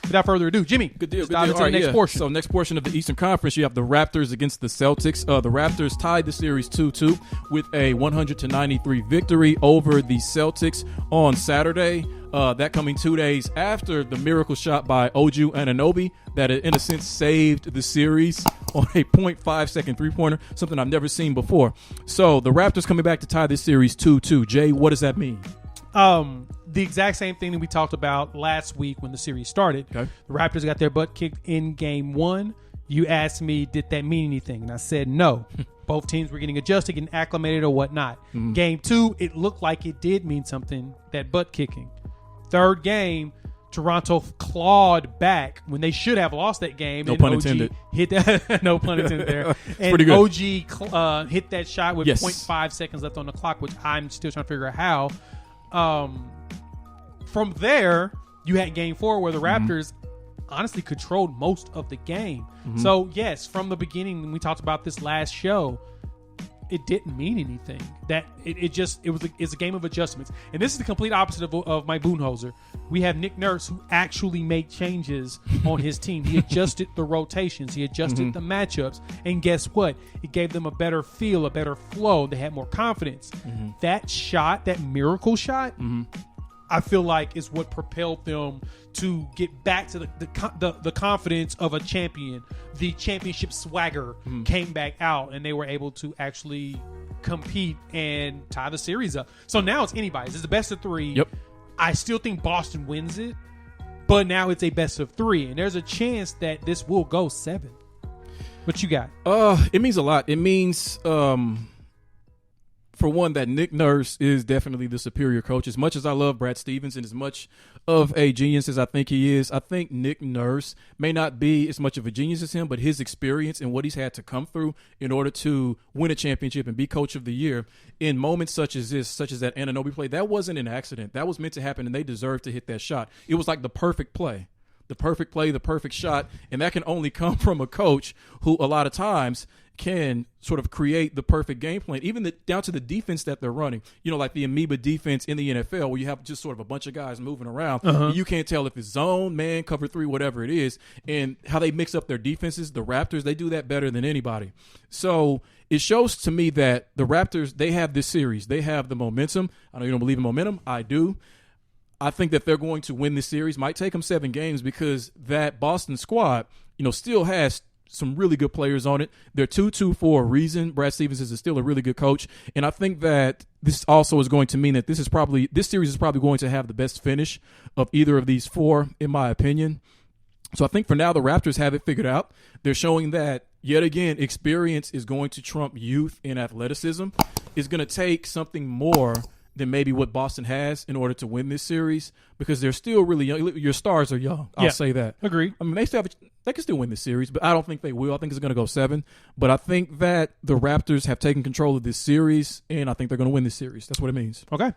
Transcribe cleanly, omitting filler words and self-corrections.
Without further ado, Jimmy, Good deal. dive into the next portion. So next portion of the Eastern Conference, you have the Raptors against the Celtics. The Raptors tied the series 2-2 with a 100-93 victory over the Celtics on Saturday. That coming 2 days after the miracle shot by OG Anunoby that, in a sense, saved the series on a 0.5-second three-pointer, something I've never seen before. So the Raptors coming back to tie this series 2-2. Jay, what does that mean? The exact same thing that we talked about last week when the series started. Okay. The Raptors got their butt kicked in game 1. You asked me, did that mean anything? And I said no. Both teams were getting adjusted, getting acclimated or whatnot. Mm-hmm. Game 2, it looked like it did mean something, that butt kicking. Third game, Toronto clawed back when they should have lost that game. No pun intended. Hit that, no pun intended there. And pretty good. OG hit that shot with 0.5 seconds left on the clock, which I'm still trying to figure out how. From there, you had game 4 where the Raptors honestly controlled most of the game. Mm-hmm. So, yes, from the beginning, when we talked about this last show, it didn't mean anything. That it's a game of adjustments. And this is the complete opposite of Mike Budenholzer. We have Nick Nurse, who actually made changes on his team. He adjusted the rotations. He adjusted the matchups. And guess what? It gave them a better feel, a better flow. They had more confidence. Mm-hmm. That shot, that miracle shot, I feel like is what propelled them to get back to the confidence of a champion. The championship swagger came back out, and they were able to actually compete and tie the series up. So now it's anybody's. It's the best of 3. Yep. I still think Boston wins it, but now it's a best of 3, and there's a chance that this will go 7. What you got? It means a lot. It means for one, that Nick Nurse is definitely the superior coach. As much as I love Brad Stevens and as much of a genius as I think he is, I think Nick Nurse may not be as much of a genius as him, but his experience and what he's had to come through in order to win a championship and be coach of the year in moments such as this, such as that Anunoby play, that wasn't an accident. That was meant to happen, and they deserved to hit that shot. It was like the perfect play. The perfect play, the perfect shot, and that can only come from a coach who a lot of times can sort of create the perfect game plan, even down to the defense that they're running. You know, like the amoeba defense in the NFL where you have just sort of a bunch of guys moving around. You can't tell if it's zone, man, cover 3, whatever it is, and how they mix up their defenses. The Raptors, they do that better than anybody. So it shows to me that the Raptors, they have this series. They have the momentum. I know you don't believe in momentum. I do. I think that they're going to win this series. Might take them 7 games because that Boston squad, you know, still has some really good players on it. They're 2-2 for a reason. Brad Stevens is still a really good coach. And I think that this also is going to mean that this series is probably going to have the best finish of either of these 4, in my opinion. So I think for now the Raptors have it figured out. They're showing that, yet again, experience is going to trump youth and athleticism. It's going to take something more than maybe what Boston has in order to win this series because they're still really young. Your stars are young. I'll say that. Agreed. I mean, they can still win this series, but I don't think they will. I think it's going to go 7. But I think that the Raptors have taken control of this series, and I think they're going to win this series. That's what it means. Okay.